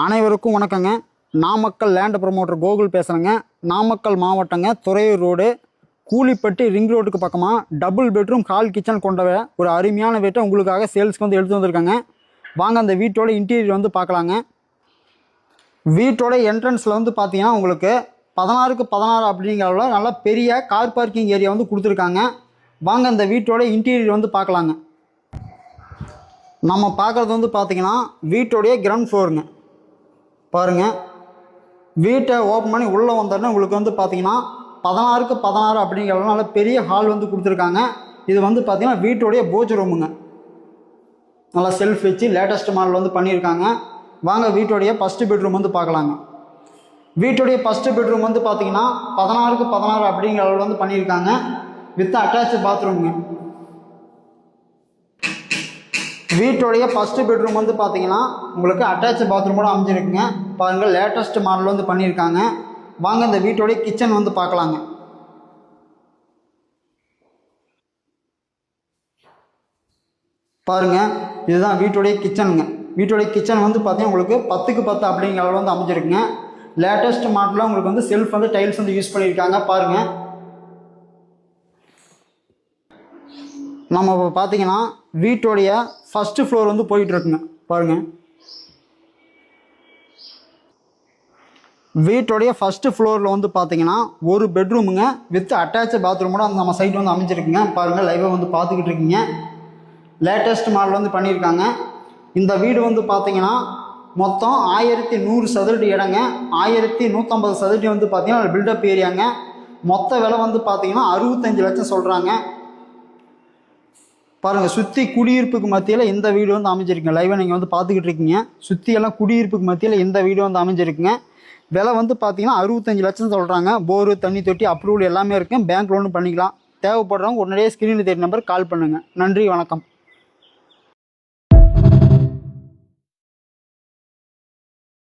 அனைவருக்கும் வணக்கங்க. Namakkal land promoter Gokul பேசுகிறேங்க. நாமக்கல் மாவட்டங்க, துறையூர் ரோடு, கூலிப்பட்டி ரிங் ரோட்டுக்கு பக்கமாக டபுள் பெட்ரூம் ஹால் கிச்சன் கொண்ட ஒரு அருமையான வீட்டை உங்களுக்காக சேல்ஸ்க்கு வந்து எடுத்து வந்திருக்காங்க. வாங்க அந்த வீட்டோட இன்டீரியர் வந்து பார்க்கலாங்க. வீட்டோட என்ட்ரன்ஸில் வந்து பார்த்தீங்கன்னா உங்களுக்கு 16க்கு 16 அப்படிங்கிற அளவில் நல்லா பெரிய கார் பார்க்கிங் ஏரியா வந்து கொடுத்துருக்காங்க. வாங்க அந்த வீட்டோட இன்டீரியர் வந்து பார்க்கலாங்க. நம்ம பார்க்குறது வந்து பார்த்திங்கன்னா வீட்டோடைய கிரவுண்ட் ஃப்ளோருங்க. பாருங்கள், வீட்டை ஓப்பன் பண்ணி உள்ளே வந்தோடனே உங்களுக்கு வந்து பார்த்திங்கன்னா 16க்கு 16 அப்படிங்கிறதுனால நல்ல பெரிய ஹால் வந்து கொடுத்துருக்காங்க. இது வந்து பார்த்திங்கன்னா வீட்டோடைய பூஜை ரூமுங்க. நல்லா செல்ஃப் வச்சு லேட்டஸ்ட் மாடல் வந்து பண்ணியிருக்காங்க. வாங்க வீட்டோடைய ஃபஸ்ட்டு பெட்ரூம் வந்து பார்க்கலாங்க. வீட்டோடைய ஃபஸ்ட்டு பெட்ரூம் வந்து பார்த்திங்கன்னா 16க்கு 16 அப்படிங்கிற அளவில் வந்து பண்ணியிருக்காங்க. வித் அட்டாச்சு பாத்ரூமுங்க. வீட்டோடைய ஃபஸ்ட்டு பெட்ரூம் வந்து பார்த்தீங்கன்னா உங்களுக்கு அட்டாச் பாத்ரூமோடு அமைஞ்சிருக்குங்க. பாருங்கள், லேட்டஸ்ட் மாடல் வந்து பண்ணியிருக்காங்க. வாங்க இந்த வீட்டோடைய கிச்சன் வந்து பார்க்கலாங்க. பாருங்கள், இதுதான் வீட்டோடைய கிச்சனுங்க. வீட்டோடைய கிச்சன் வந்து பார்த்தீங்கன்னா உங்களுக்கு 10க்கு 10 அப்படிங்கிற அளவு வந்து அமைஞ்சிருக்குங்க. லேட்டஸ்ட் மாடலில் உங்களுக்கு வந்து செல்ஃப் வந்து டைல்ஸ் வந்து யூஸ் பண்ணியிருக்காங்க. பாருங்கள், நம்ம இப்போ பார்த்தீங்கன்னா வீட்டோடைய ஃபஸ்ட்டு ஃப்ளோர் வந்து போயிட்டுருக்குங்க. பாருங்கள், வீட்டோடைய ஃபஸ்ட்டு ஃப்ளோரில் வந்து பார்த்தீங்கன்னா ஒரு பெட்ரூமுங்க வித் அட்டாச் பாத்ரூமோட அந்த நம்ம சைட் வந்து அமைஞ்சிருக்குங்க. பாருங்கள், லைவாக வந்து பார்த்துக்கிட்டு இருக்கீங்க. லேட்டஸ்ட் மாடல் வந்து பண்ணியிருக்காங்க. இந்த வீடு வந்து பார்த்தீங்கன்னா மொத்தம் 1100 சதுரடி இடங்க. 1150 சதுரடி வந்து பார்த்தீங்கன்னா பில்டப் ஏரியாங்க. மொத்த விலை வந்து பார்த்தீங்கன்னா 65 லட்சம் சொல்கிறாங்க. பாருங்கள், சுற்றி குடியிருப்புக்கு மத்தியில் இந்த வீடு வந்து அமைஞ்சிருக்குங்க. லைவாக நீங்கள் வந்து பார்த்துக்கிட்டு இருக்கீங்க. சுற்றியெல்லாம் குடியிருப்புக்கு மத்தியில் இந்த வீடு வந்து அமைஞ்சிருக்குங்க. விலை வந்து பார்த்தீங்கன்னா 65 லட்சம் சொல்கிறாங்க. போரு, தண்ணி தொட்டி அப்ரூவல் எல்லாமே இருக்குது. பேங்க் லோன் பண்ணிக்கலாம். தேவைப்படுறவங்க உடனடியே ஸ்க்ரீனில் தெரியும் நம்பர் கால் பண்ணுங்கள். நன்றி, வணக்கம்.